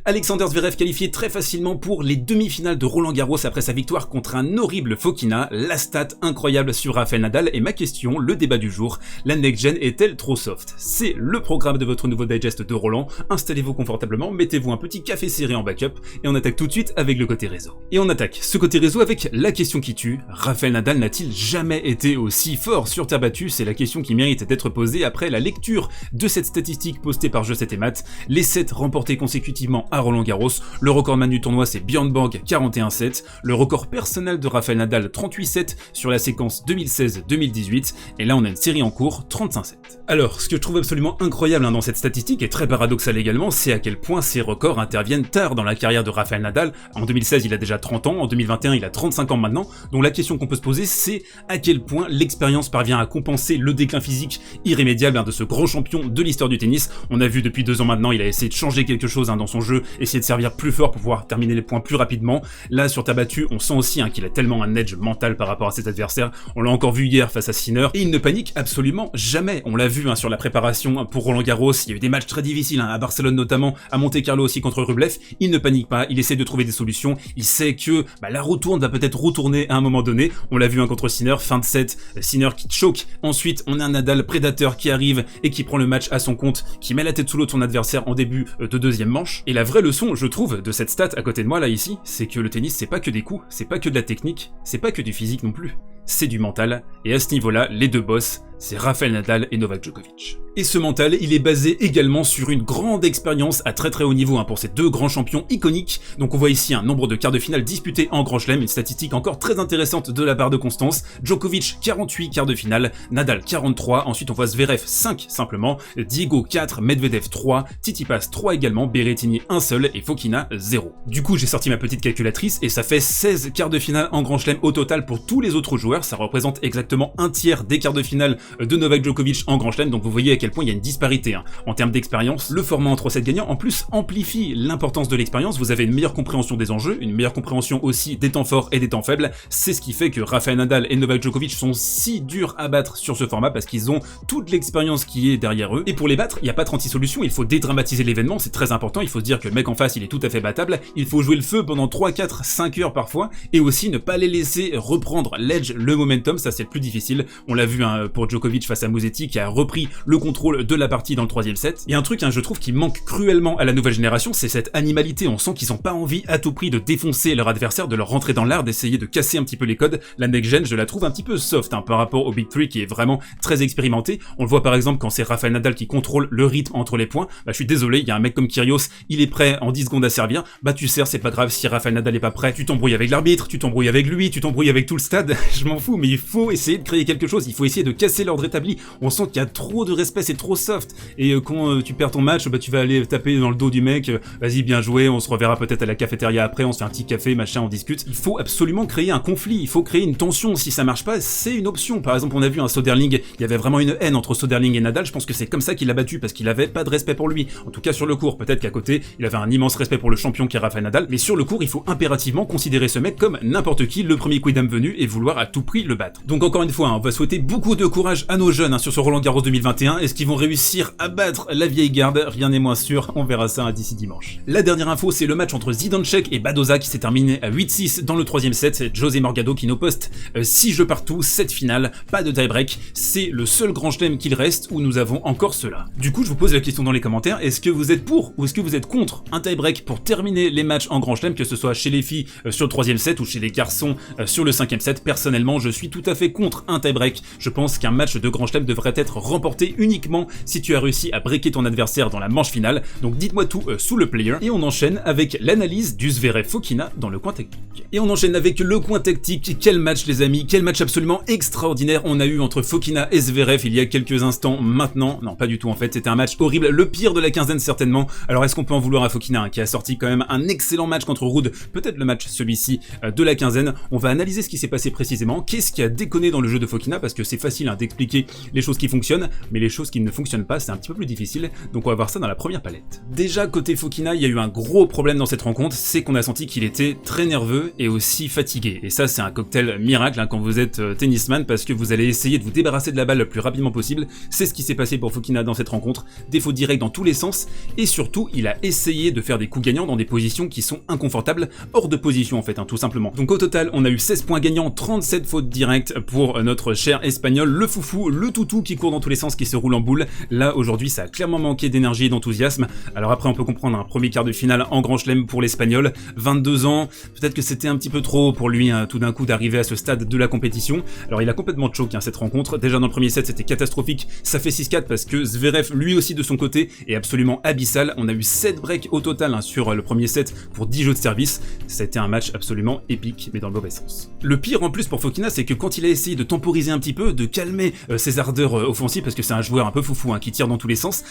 Alexander Zverev qualifié très facilement pour les demi-finales de Roland-Garros après sa victoire contre un horrible Fokina, la stat incroyable sur Rafael Nadal et ma question, le débat du jour, la next-gen est-elle trop soft? C'est le programme de votre nouveau digest de Roland, installez-vous confortablement, mettez-vous un petit café serré en backup et on attaque tout de suite avec le côté réseau. Et on attaque ce côté réseau avec la question qui tue, Rafael Nadal n'a-t-il jamais été aussi fort sur terre battue? C'est la question qui mérite d'être posée après la lecture de cette statistique postée par Je7 et Math, les 7 remportés consécutivement à Roland-Garros, le recordman du tournoi c'est Björn Borg 41-7, le record personnel de Rafael Nadal 38-7 sur la séquence 2016-2018, et là on a une série en cours 35-7. Alors, ce que je trouve absolument incroyable dans cette statistique, et très paradoxal également, c'est à quel point ces records interviennent tard dans la carrière de Rafael Nadal. En 2016 il a déjà 30 ans, en 2021 il a 35 ans maintenant, donc la question qu'on peut se poser c'est à quel point l'expérience parvient à compenser le déclin physique irrémédiable de ce grand champion de l'histoire du tennis. On a vu depuis 2 ans maintenant, il a essayé de changer quelque chose dans son jeu, essayer de servir plus fort pour pouvoir terminer les points plus rapidement. Là, sur terre battue, on sent aussi qu'il a tellement un edge mental par rapport à ses adversaires. On l'a encore vu hier face à Sinner, et il ne panique absolument jamais. On l'a vu sur la préparation pour Roland-Garros, il y a eu des matchs très difficiles, à Barcelone notamment, à Monte-Carlo aussi contre Rublev. Il ne panique pas, il essaie de trouver des solutions, il sait que la retourne va peut-être retourner à un moment donné. On l'a vu contre Sinner, fin de set, Sinner qui choke. Ensuite, on a un Nadal prédateur qui arrive et qui prend le match à son compte, qui met la tête sous l'eau de son adversaire en début de deuxième manche. Et la vraie leçon, je trouve, de cette stat à côté de moi là ici, c'est que le tennis c'est pas que des coups, c'est pas que de la technique, c'est pas que du physique non plus, c'est du mental, et à ce niveau-là, les deux boss, c'est Rafael Nadal et Novak Djokovic. Et ce mental, il est basé également sur une grande expérience à très haut niveau pour ces deux grands champions iconiques. Donc on voit ici un nombre de quarts de finale disputés en Grand Chelem, une statistique encore très intéressante de la part de Constance. Djokovic 48 quarts de finale, Nadal 43, ensuite on voit Zverev 5 simplement, Diego 4, Medvedev 3, Tsitsipas 3 également, Berrettini 1 seul et Fokina 0. Du coup j'ai sorti ma petite calculatrice et ça fait 16 quarts de finale en Grand Chelem au total pour tous les autres joueurs, ça représente exactement un tiers des quarts de finale de Novak Djokovic en Grand Chelem, donc vous voyez à quel point il y a une disparité en termes d'expérience. Le format en 3-7 gagnants en plus amplifie l'importance de l'expérience, vous avez une meilleure compréhension des enjeux, une meilleure compréhension aussi des temps forts et des temps faibles, c'est ce qui fait que Rafael Nadal et Novak Djokovic sont si durs à battre sur ce format parce qu'ils ont toute l'expérience qui est derrière eux, et pour les battre, il n'y a pas 36 solutions, il faut dédramatiser l'événement, c'est très important, il faut se dire que le mec en face il est tout à fait battable, il faut jouer le feu pendant 3, 4, 5 heures parfois, et aussi ne pas les laisser reprendre l'edge, le momentum, ça c'est le plus difficile, on l'a vu pour Djokovic face à Musetti qui a repris le contrôle de la partie dans le 3e set. Et un truc je trouve qui manque cruellement à la nouvelle génération, c'est cette animalité, on sent qu'ils n'ont pas envie à tout prix de défoncer leur adversaire, de leur rentrer dans l'art, d'essayer de casser un petit peu les codes. La next-gen je la trouve un petit peu soft par rapport au Big 3 qui est vraiment très expérimenté. On le voit par exemple quand c'est Rafael Nadal qui contrôle le rythme entre les points, je suis désolé, il y a un mec comme Kyrgios, il est prêt en 10 secondes à servir, tu sers, c'est pas grave si Rafael Nadal est pas prêt, tu t'embrouilles avec l'arbitre, tu t'embrouilles avec lui, tu t'embrouilles avec tout le stade, je m'en fous, mais il faut essayer de créer quelque chose, il faut essayer de casser l'ordre établi. On sent qu'il y a trop de respect, c'est trop soft, et quand tu perds ton match, tu vas aller taper dans le dos du mec, vas-y bien joué, on se reverra peut-être à la cafétéria après, on se fait un petit café, machin, on discute. Il faut absolument créer un conflit, il faut créer une tension, si ça marche pas, c'est une option. Par exemple, on a vu un Soderling, il y avait vraiment une haine entre Soderling et Nadal, je pense que c'est comme ça qu'il l'a battu, parce qu'il avait pas de respect pour lui, en tout cas sur le court, peut-être qu'à côté, il avait un immense respect pour le champion qui est Rafael Nadal, mais sur le court, il faut impérativement considérer ce mec comme n'importe qui, le premier quidam venu, et vouloir à tout prix le battre. Donc encore une fois, on va souhaiter beaucoup de courage à nos jeunes sur ce Roland-Garros 2021, est-ce qu'ils vont réussir à battre la vieille garde? Rien n'est moins sûr, on verra ça d'ici dimanche. La dernière info, c'est le match entre Zidanšek et Badoza qui s'est terminé à 8-6 dans le 3e set, c'est José Morgado qui nous poste 6 jeux partout, 7 finales, pas de tie-break, c'est le seul grand chelem qu'il reste où nous avons encore cela. Du coup, je vous pose la question dans les commentaires, est-ce que vous êtes pour ou est-ce que vous êtes contre un tie-break pour terminer les matchs en grand chelem, que ce soit chez les filles sur le 3e set ou chez les garçons sur le 5e set? Personnellement, je suis tout à fait contre un tie-break, je pense qu'un match de grand chelem devrait être remporté uniquement si tu as réussi à breaker ton adversaire dans la manche finale, donc dites-moi tout sous le player, et on enchaîne avec l'analyse du Zverev Fokina dans le coin technique. Et on enchaîne avec le coin tactique, quel match les amis, quel match absolument extraordinaire on a eu entre Fokina et Zverev il y a quelques instants maintenant, non pas du tout en fait, c'était un match horrible, le pire de la quinzaine certainement. Alors est-ce qu'on peut en vouloir à Fokina qui a sorti quand même un excellent match contre Ruud, peut-être le match celui-ci de la quinzaine? On va analyser ce qui s'est passé précisément, simplement qu'est-ce qui a déconné dans le jeu de Fokina, parce que c'est facile hein, d'expliquer les choses qui fonctionnent, mais les choses qui ne fonctionnent pas, c'est un petit peu plus difficile, donc on va voir ça dans la première palette. Déjà, côté Fokina, il y a eu un gros problème dans cette rencontre, c'est qu'on a senti qu'il était très nerveux et aussi fatigué, et ça c'est un cocktail miracle hein, quand vous êtes tennisman, parce que vous allez essayer de vous débarrasser de la balle le plus rapidement possible. C'est ce qui s'est passé pour Fokina dans cette rencontre, des fautes directes dans tous les sens, et surtout il a essayé de faire des coups gagnants dans des positions qui sont inconfortables, hors de position en fait, hein, tout simplement. Donc au total, on a eu 16 points gagnants, 37 fautes directes pour notre cher espagnol, le foufou, le toutou qui court dans tous les sens, qui se roule en boule. Là aujourd'hui ça a clairement manqué d'énergie et d'enthousiasme. Alors après on peut comprendre un premier quart de finale en grand chelem pour l'espagnol, 22 ans, peut-être que c'était un petit peu trop pour lui hein, tout d'un coup d'arriver à ce stade de la compétition. Alors il a complètement choqué hein, cette rencontre, déjà dans le premier set c'était catastrophique, ça fait 6-4 parce que Zverev lui aussi de son côté est absolument abyssal. On a eu 7 breaks au total hein, sur le premier set pour 10 jeux de service, c'était un match absolument épique mais dans le mauvais sens. Le pire en plus pour Fokina, c'est que quand il a essayé de temporiser un petit peu, de calmer ses ardeurs offensives, parce que c'est un joueur un peu foufou hein, qui tire dans tous les sens,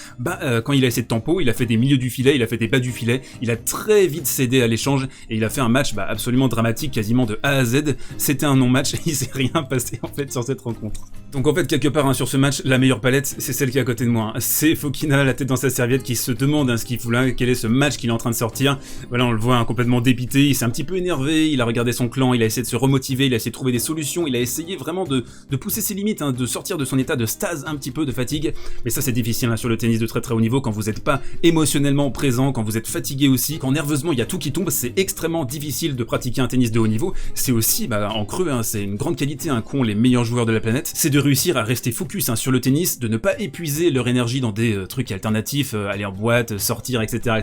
quand il a essayé de tempo, il a fait des milieux du filet, il a fait des bas du filet, il a très vite cédé à l'échange et il a fait un match absolument dramatique, quasiment de A à Z. C'était un non-match, il s'est rien passé en fait sur cette rencontre. Donc en fait quelque part hein, sur ce match, la meilleure palette c'est celle qui est à côté de moi, hein. C'est Fokina la tête dans sa serviette qui se demande hein, ce qu'il fout là, quel est ce match qu'il est en train de sortir. Voilà, on le voit hein, complètement dépité, il s'est un petit peu énervé, il a regardé son clan, il a essayé de se remotiver, il a essayé de trouver des solutions, il a essayé vraiment de pousser ses limites, hein, de sortir de son état de stase un petit peu, de fatigue. Mais ça c'est difficile hein, sur le tennis de très très haut niveau, quand vous n'êtes pas émotionnellement présent, quand vous êtes fatigué aussi, quand nerveusement il y a tout qui tombe, c'est extrêmement difficile de pratiquer un tennis de haut niveau. C'est aussi en creux, hein, c'est une grande qualité hein, qu'ont les meilleurs joueurs de la planète, c'est de réussir à rester focus hein, sur le tennis, de ne pas épuiser leur énergie dans des trucs alternatifs, aller en boîte, sortir, etc.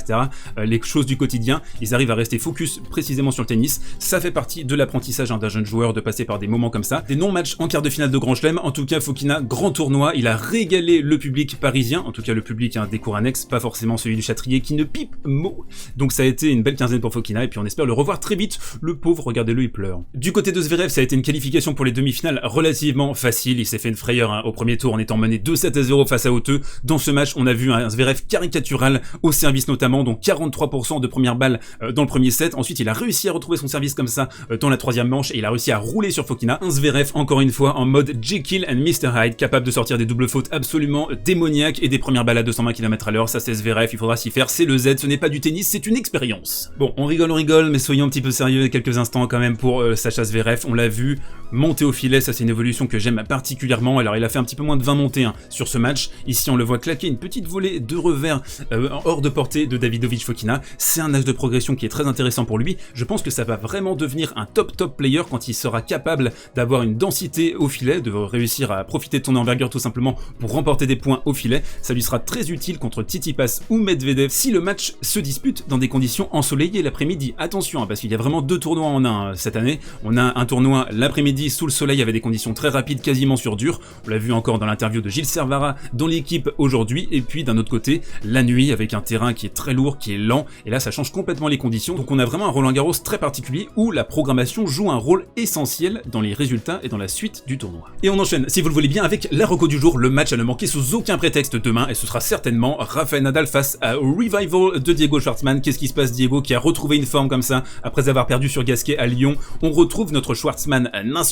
Les choses du quotidien, ils arrivent à rester focus précisément sur le tennis. Ça fait partie de l'apprentissage hein, d'un jeune joueur, de passer par des moments comme ça. Des non-matchs en quart de finale de Grand Chelem, en tout cas Fokina, grand tournoi, il a régalé le public parisien, en tout cas le public hein, des cours annexes, pas forcément celui du Châtrier qui ne pipe mot. Donc ça a été une belle quinzaine pour Fokina, et puis on espère le revoir très vite. Le pauvre, regardez-le, il pleure. Du côté de Zverev, ça a été une qualification pour les demi-finales relativement facile, il s'est fait une frayeur hein, au premier tour en étant mené 2-7-0 face à Hauteux. Dans ce match, on a vu un Zverev caricatural au service notamment, donc 43% de première balle dans le premier set. Ensuite, il a réussi à retrouver son service comme ça dans la troisième manche et il a réussi à rouler sur Fokina. Un Zverev encore une fois en mode Jekyll and Mr Hyde, capable de sortir des doubles fautes absolument démoniaques et des premières balles à 220 km/h. Ça c'est Zverev, il faudra s'y faire, c'est le Z, ce n'est pas du tennis, c'est une expérience. Bon, on rigole, mais soyons un petit peu sérieux quelques instants quand même pour Sacha Zverev. On l'a vu monter au filet, ça c'est une évolution que j'aime particulièrement. Alors il a fait un petit peu moins de 20 montées hein, sur ce match. Ici on le voit claquer une petite volée de revers hors de portée de Davidovich Fokina. C'est un axe de progression qui est très intéressant pour lui. Je pense que ça va vraiment devenir un top player quand il sera capable d'avoir une densité au filet, de réussir à profiter de son envergure tout simplement pour remporter des points au filet. Ça lui sera très utile contre Tsitsipas ou Medvedev si le match se dispute dans des conditions ensoleillées l'après-midi. Attention hein, parce qu'il y a vraiment deux tournois en un cette année. On a un tournoi l'après-midi sous le soleil avec des conditions très rapides, quasiment sur dur. On l'a vu encore dans l'interview de Gilles Servara dans l'équipe aujourd'hui, et puis d'un autre côté la nuit avec un terrain qui est très lourd, qui est lent, et là ça change complètement les conditions. Donc on a vraiment un Roland-Garros très particulier où la programmation joue un rôle essentiel dans les résultats et dans la suite du tournoi. Et on enchaîne, si vous le voulez bien, avec la reco du jour, le match à ne manquer sous aucun prétexte demain, et ce sera certainement Rafael Nadal face à Revival de Diego Schwartzmann. Qu'est-ce qui se passe, Diego qui a retrouvé une forme comme ça après avoir perdu sur Gasquet à Lyon? On retrouve notre Schwartzmann national,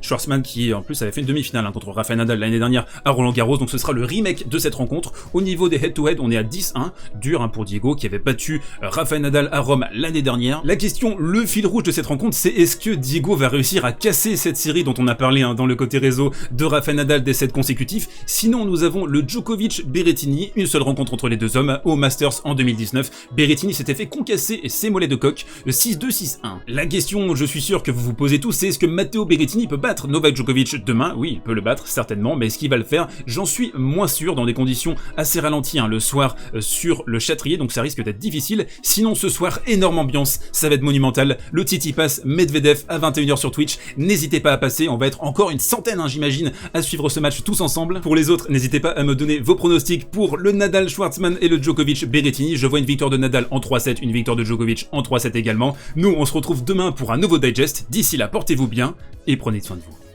Schwartzmann qui en plus avait fait une demi-finale hein, contre Rafael Nadal l'année dernière à Roland-Garros, donc ce sera le remake de cette rencontre. Au niveau des head-to-head, on est à 10-1, dur hein, pour Diego qui avait battu Rafael Nadal à Rome l'année dernière. La question, le fil rouge de cette rencontre, c'est est-ce que Diego va réussir à casser cette série dont on a parlé hein, dans le côté réseau de Rafael Nadal des 7 consécutifs? Sinon nous avons le Djokovic-Berrettini, une seule rencontre entre les deux hommes au Masters en 2019. Berrettini s'était fait concasser ses mollets de coq, 6-2, 6-1. La question, je suis sûr que vous vous posez tous, c'est est-ce que Matteo Berrettini peut battre Novak Djokovic demain? Oui, il peut le battre certainement, mais est-ce qu'il va le faire? J'en suis moins sûr, dans des conditions assez ralenties hein, le soir sur le Châtrier, donc ça risque d'être difficile. Sinon ce soir, énorme ambiance, ça va être monumental. Le Tsitsipas Medvedev à 21h sur Twitch, n'hésitez pas à passer, on va être encore une centaine hein, j'imagine à suivre ce match tous ensemble. Pour les autres, n'hésitez pas à me donner vos pronostics pour le Nadal Schwartzmann et le Djokovic Berrettini. Je vois une victoire de Nadal en 3-7, une victoire de Djokovic en 3-7 également. Nous on se retrouve demain pour un nouveau digest. D'ici là, portez-vous bien et prenez soin de vous.